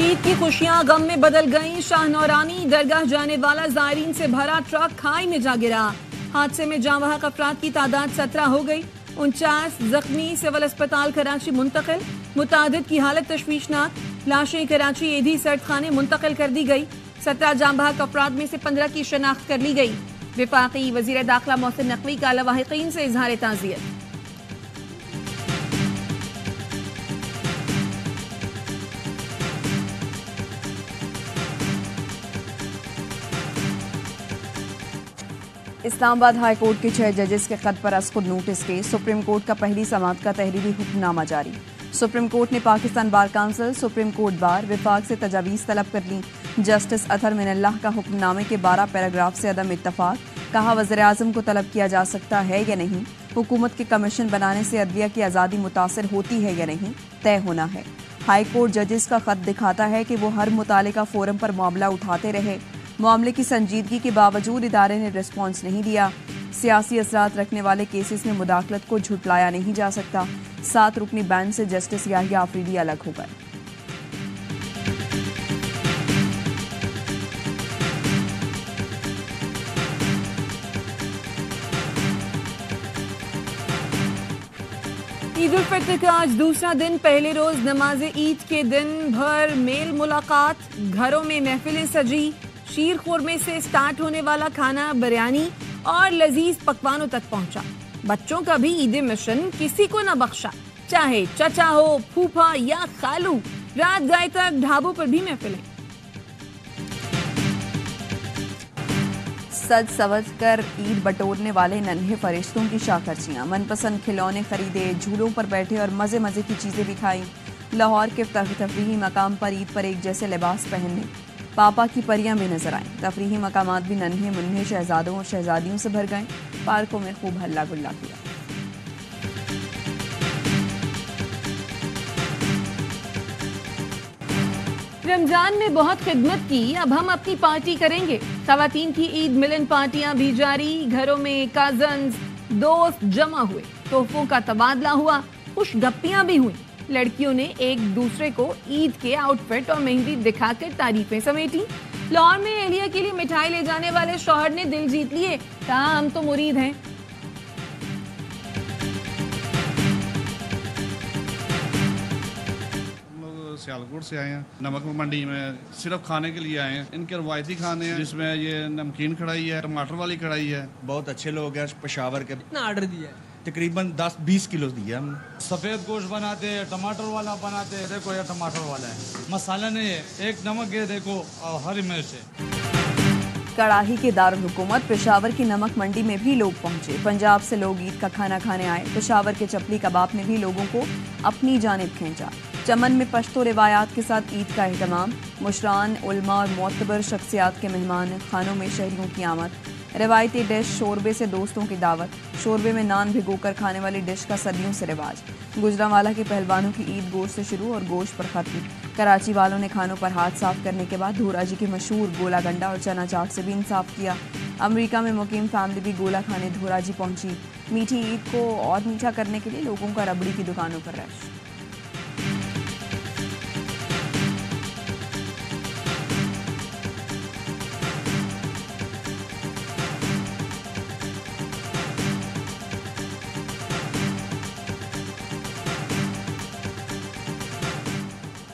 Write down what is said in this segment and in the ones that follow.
ईद की खुशियां गम में बदल गईं। शाहनौरानी दरगाह जाने वाला ज़ायरीन से भरा ट्रक खाई में जा गिरा। हादसे में जाँ बहक अफराद की तादाद 17 हो गई। 49 जख्मी सिविल अस्पताल कराची मुंतकिल। मुतादिद की हालत तशवीशनाक। लाशें कराची एधी सर्द खाने मुंतकिल कर दी गई। 17 जाँ बहक अफराद में से 15 की शनाख्त कर ली गई। वफाकी वज़ीर दाखिला मोहसिन नकवी का लवाहिकीन से इजहार ताज़ियत। इस्लामाबाद हाई कोर्ट के 6 जजेस के खत पर अस खुद नोटिस के सुप्रीम कोर्ट का पहली समाअत का तहरीरी हुक्मनामा जारी। सुप्रीम कोर्ट ने Pakistan bar council, supreme court bar, विफाक से तजावीज़ तलब कर ली। जस्टिस अतहर मिनल्लाह का हुक्मनामे के 12 पैराग्राफ से अदम इत्तफाक। कहा वज़ीर आज़म को तलब किया जा सकता है या नहीं। हुकूमत के कमीशन बनाने से अदलिया की आज़ादी मुतासर होती है या नहीं, तय होना है। हाई कोर्ट जजेस का खत दिखाता है कि वो हर मुतालिका फोरम पर मामला उठाते रहे। मामले की संजीदगी के बावजूद इदारे ने रिस्पॉन्स नहीं दिया। सियासी असरात रखने वाले केसेस में मुदाखलत को झुटलाया नहीं जा सकता। 7 रुकनी बेंच से जस्टिस याहिया आफरीदी अलग हो गए। ईद उल फित्र का आज दूसरा दिन। पहले रोज नमाज ईद के दिन भर मेल मुलाकात, घरों में महफिलें सजी। शीर खुरमे से स्टार्ट होने वाला खाना बिरयानी और लजीज पकवानों तक पहुंचा। बच्चों का भी ईद मिशन किसी को न बख्शा, चाहे चचा हो, फूफा या खालू। रात गए तक ढाबों पर भी महफिलें। सज सवज कर ईद बटोरने वाले नन्हे फरिश्तों की शाखर्चियाँ। मनपसंद खिलौने खरीदे, झूलों पर बैठे और मजे मजे की चीजें भी खाई। लाहौर के तफरीही मकाम पर ईद पर एक जैसे लिबास पहनने पापा की परियां भी नजर आईं। तफरीही मकामात भी नन्हे मुन्ने शहजादों और शहजादियों से भर गए। पार्कों में खूब हल्ला गुल्ला किया। रमजान में बहुत खिदमत की, अब हम अपनी पार्टी करेंगे। खवातीन की ईद मिलन पार्टियां भी जारी। घरों में कजन्स दोस्त जमा हुए, तोहफों का तबादला हुआ, खुश गप्पियां भी हुई। लड़कियों ने एक दूसरे को ईद के आउटफिट और मेहंदी दिखाकर तारीफें समेटी। लाहौर में एहलिया के लिए मिठाई ले जाने वाले शौहर ने दिल जीत लिए। कहा हम तो मुरीद हैं। सियालकोट से आए हैं, नमक मंडी में सिर्फ खाने के लिए आए हैं। इनके रवायती खाने हैं जिसमें ये नमकीन कढ़ाई है, टमाटर वाली कढ़ाई है। बहुत अच्छे लोग हैं पेशावर के। कितना ऑर्डर दिया है? तकरीबन 10-20 किलो दिया हमने। सफेद गोश्त बनाते हैं, टमाटर वाला बनाते हैं। देखो ये टमाटर वाला है, मसाला नहीं है, एक नमक है देखो और हरी मिर्च है। कड़ाही के दारुल हुकूमत पेशावर की नमक मंडी में भी लोग पहुंचे। पंजाब से लोग ईद का खाना खाने आए। पेशावर के चपली कबाब ने भी लोगों को अपनी जानिब खींचा। चमन में पश्तो रिवायात के साथ ईद का एहतमाम। मुशरान, उलमा और मोतबर शख्सियात के मेहमान खानों में शहरियों की आमद। रवायती डिश शोरबे से दोस्तों की दावत। शोरबे में नान भिगोकर खाने वाली डिश का सदियों से रिवाज। गुजरांवाला के पहलवानों की ईद गोश्त से शुरू और गोश्त पर खत्म। कराची वालों ने खानों पर हाथ साफ करने के बाद धोराजी के मशहूर गोला गंडा और चना चाट से भी इंसाफ किया। अमेरिका में मुकीम फैमिली भी गोला खाने धोराजी पहुंची। मीठी ईद को और मीठा करने के लिए लोगों का रबड़ी की दुकानों पर रश।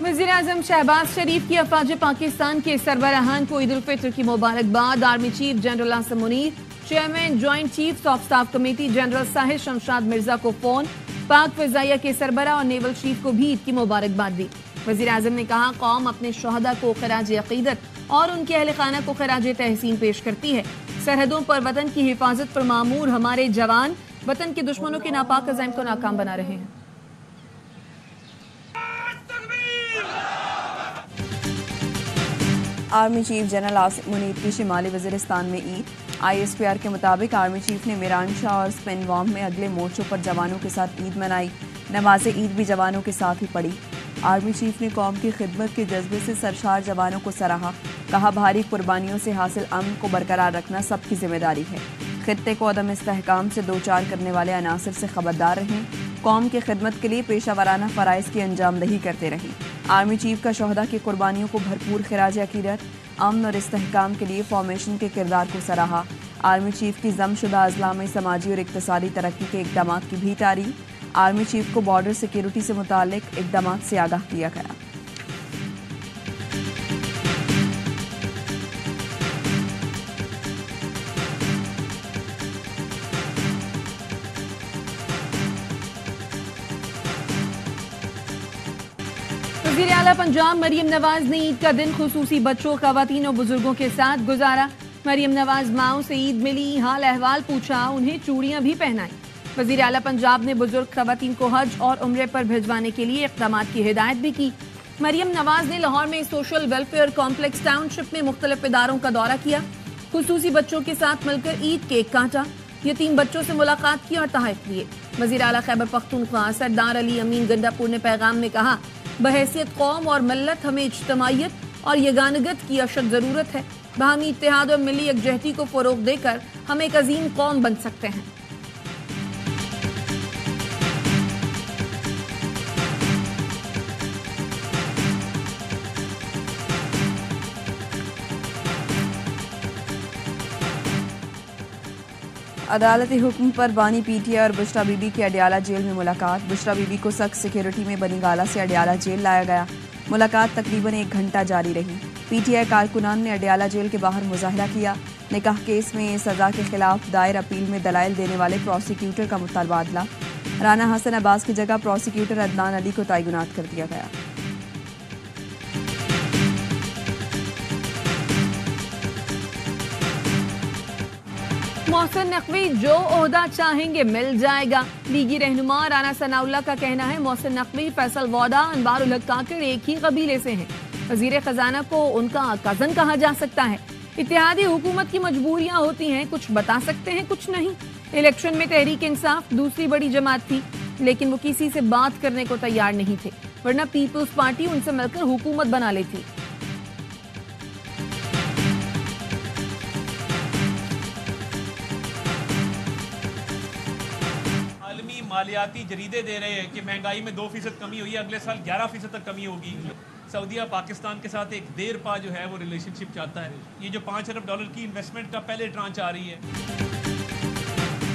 वज़ीर-ए-आज़म शहबाज शरीफ की अफवाज पाकिस्तान के सरबराहान को ईद उल फित्र की मुबारकबाद। Army chief general Asim Munir, chairman joint chiefs of staff committee general Sahir Shamshad Mirza को फोन। पाक फिजाइया के सरबरा और नेवल चीफ को भी ईद की मुबारकबाद दी। वज़ीर-ए-आज़म ने कहा कौम अपने शोहदा को खराज अकीदत और उनके अहले खाना को खराज तहसीन पेश करती है। सरहदों पर वतन की हिफाजत पर मामूर हमारे जवान वतन के दुश्मनों के नापाक अज़ाइम को नाकाम बना रहे हैं। Army chief general Asim Munir की शिमाली वज़ीरिस्तान में ईद। ISPR के मुताबिक आर्मी चीफ ने मीरान शाह और स्पिनवाम में अगले मोर्चों पर जवानों के साथ ईद मनाई। नमाज ईद भी जवानों के साथ ही पढ़ी। आर्मी चीफ ने कौम की खिदमत के जज्बे से सरशार जवानों को सराहा। कहा भारी कुर्बानियों से हासिल अमन को बरकरार रखना सबकी जिम्मेदारी है। खित्ते को अदम इस्तेहकाम से दो चार करने वाले अनासर से खबरदार रहें। कौम की खिदमत के लिए पेशा वराना फ़राइज़ की अंजामदही करते रहें। आर्मी चीफ का शोहदा की कुर्बानियों को भरपूर खिराज अकीदत, अमन और इस्तेहकाम के लिए फॉर्मेशन के किरदार को सराहा। आर्मी चीफ की जमशुदा अजला में समाजी और इक्तसादी तरक्की के इकदाम की भी तारीफ। आर्मी चीफ को बॉर्डर सिक्योरिटी से मुताल्लिक इकदाम से आगाह किया गया। वज़ीर आला पंजाब मरियम नवाज ने ईद का दिन खुसूसी बच्चों, खवातीन और बुजुर्गों के साथ गुजारा। मरियम नवाज माओ से ईद मिली, हाल अहवाल पूछा, उन्हें चूड़ियां भी पहनाई। वज़ीर आला पंजाब ने बुजुर्ग खवातीन को हज और उम्रे पर भिजवाने के लिए इक़दाम की हिदायत भी की। मरियम नवाज ने लाहौर में सोशल वेलफेयर कॉम्प्लेक्स टाउनशिप में मुख्तलिफ इदारों का दौरा किया, खुसूसी बच्चों के साथ मिलकर ईद केक काटा, यतीम बच्चों से मुलाकात की और तोहफ़े लिए। वज़ीर आला खैबर पख्तूनख्वा सरदार अली अमीन गंडापुर ने पैगाम में कहा, बहैसियत कौम और मिल्लत हमें इज्तमाइयत और यगानगत की अशद ज़रूरत है। बाहमी इत्तेहाद और मिली यकजहती को फ़रोग़ देकर हम एक अजीम कौम बन सकते हैं। अदालती हुक्म पर बानी पीटीआई और बुशरा बीबी की अडियाला जेल में मुलाकात। बुशरा बीबी को सख्त सिक्योरिटी में बनी गाला से अडियाला जेल लाया गया। मुलाकात तकरीबन 1 घंटा जारी रही। पीटीआई कारकुनान ने अडियाला जेल के बाहर मुजाहरा किया। निकाह केस में सजा के खिलाफ दायर अपील में दलाइल देने वाले प्रोसिक्यूटर का मुतबादला। राना हसन अब्बास की जगह प्रोसिक्यूटर अदनान अली को तैनात कर दिया गया। मोहसिन नकवी जो ओहदा चाहेंगे मिल जाएगा। लीगी रहनुमा राना सनाउल्लाह का कहना है, मोहसिन नकवी, फैसल वोदा, अनवारुल हक काकड़ एक ही कबीले से हैं। वजीर खजाना को उनका कजन कहा जा सकता है। इत्तेहादी हुकूमत की मजबूरियां होती हैं, कुछ बता सकते हैं कुछ नहीं। इलेक्शन में तहरीक इंसाफ दूसरी बड़ी जमात थी, लेकिन वो किसी से बात करने को तैयार नहीं थे, वरना पीपल्स पार्टी उनसे मिलकर हुकूमत बना लेती। मालियाती जरीदे दे रहे हैं कि महंगाई में 2% कमी हुई है, अगले साल 11% तक कमी होगी। सऊदीया पाकिस्तान के साथ एक देर पा जो है वो रिलेशनशिप चाहता है। ये जो $5 अरब की इन्वेस्टमेंट का पहले ट्रांच आ रही है।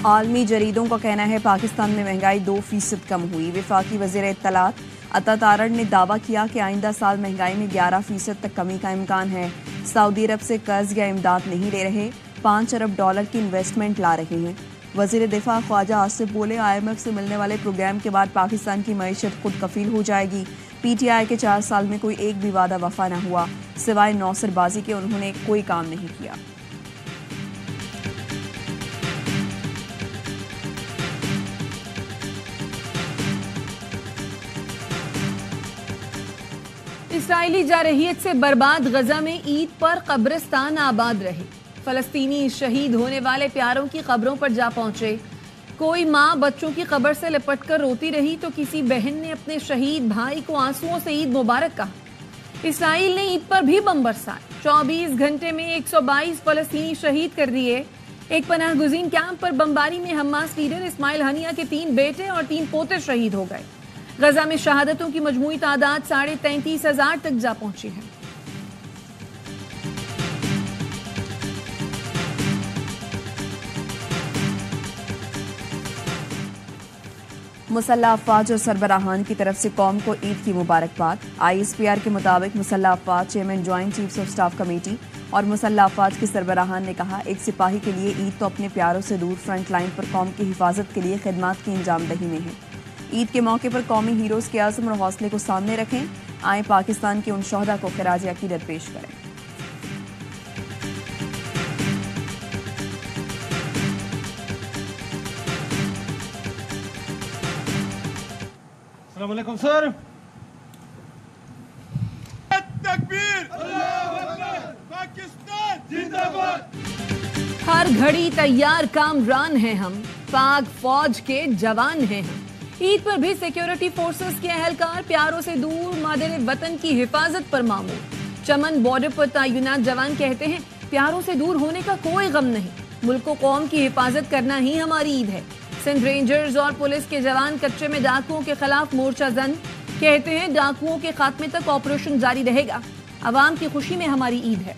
आलमी जरीदों का कहना है पाकिस्तान में महंगाई 2% कम हुई। वफाकी वज़ीर इत्तलात अता तारड़ ने दावा किया कि आइंदा साल महंगाई में 11% तक कमी का इम्कान है। सऊदी अरब से कर्ज या इमदाद नहीं ले रहे, $5 अरब की इन्वेस्टमेंट ला रहे हैं। वज़ीर दिफा ख्वाजा आसिफ बोले, IMF से मिलने वाले प्रोग्राम के बाद पाकिस्तान की मईशत खुद कफील हो जाएगी। PTI के 4 साल में कोई एक भी वादा वफा न हुआ, सिवाय नौसरबाजी के उन्होंने कोई काम नहीं किया। इसराइली जारहियत से बर्बाद गजा में ईद पर कब्रिस्तान आबाद रहे। फलस्तीनी शहीद होने वाले प्यारों की कब्रों पर जा पहुंचे। कोई माँ बच्चों की कब्र से लिपटकर रोती रही तो किसी बहन ने अपने शहीद भाई को आंसुओं से ईद मुबारक कहा। इसराइल ने ईद पर भी बम बरसाए। 24 घंटे में 122 फलस्तीनी शहीद कर दिए। एक पनाहगुज़ीन कैंप पर बमबारी में हमास लीडर इस्माइल हनिया के 3 बेटे और 3 पोते शहीद हो गए। गजा में शहादतों की मजमूई तादाद 33,500 तक जा पहुंची है। मुसल्लह अफवाज और सरबराहान की तरफ से कौम को ईद की मुबारकबाद। ISPR के मुताबिक मुसल्लह अफवाज chairman joint chiefs of staff committee और मुसल्लह अफवाज के सरबराहान ने कहा, एक सिपाही के लिए ईद तो अपने प्यारों से दूर फ्रंट लाइन पर कौम की हिफाजत के लिए खिदमत की अंजामदही में है। ईद के मौके पर कौमी हीरोज़ के आज़म और हौसले को सामने रखें। आए पाकिस्तान के उन शोहदा को खिराज अकीदत पेश करें। अस्सलामुअलैकुम सर। तकबीर, पाकिस्तान जिंदाबाद। हर घड़ी तैयार कामरान हैं हम, पाक फौज के जवान हैं हम। ईद पर भी सिक्योरिटी फोर्सेस के अहलकार प्यारों से दूर, मादर वतन की हिफाजत पर मामूल। चमन बॉर्डर पर तैनात जवान कहते हैं, प्यारों से दूर होने का कोई गम नहीं, मुल्क को कौम की हिफाजत करना ही हमारी ईद है। सिंध रेंजर्स और पुलिस के जवान कच्चे में डाकुओं के खिलाफ मोर्चा जन। कहते हैं डाकुओं के खात्मे तक ऑपरेशन जारी रहेगा। अवाम की खुशी में हमारी ईद है।